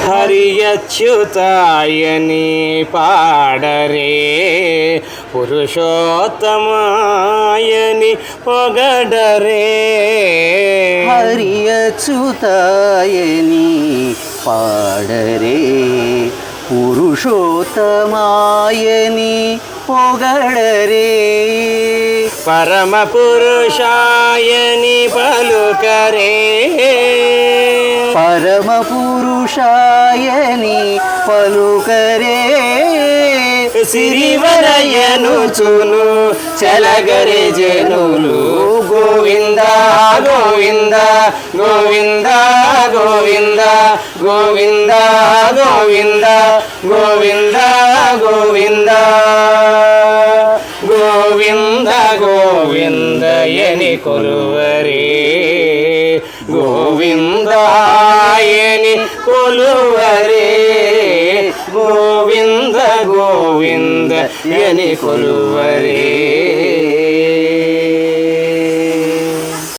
ಹರಿಯಚ್ಯುತಾಯನಿ ಪಾಡರೆ ಪುರುಷೋತ್ತಮಾಯನಿ ಪೊಗಡರೆ ಹರಿಯಚ್ಯುತಾಯನಿ ಪಾಡರೆ ಪುರುಷೋತ್ತಮಾಯನಿ ಪೊಗಡರೆ ಪರಮ ಪುರುಷಾಯನಿ ಪಲುಕರೆ ಪರಮ ಪುರುಷಾಯನಿ ಪಲುಕರೆ ಸಿರಿವರಯನುಚುನು ಚಲಗರೆ ಜನುಲು Govinda Govinda Govinda Govinda Govinda Govinda Govinda Govinda Govinda Govinda any ಕೊಲುವರೆ ಗೋವಿಂದಾಯನಿ ಕೊಲುವರೆ Govinda Govinda any ಕೊಲುವರೆ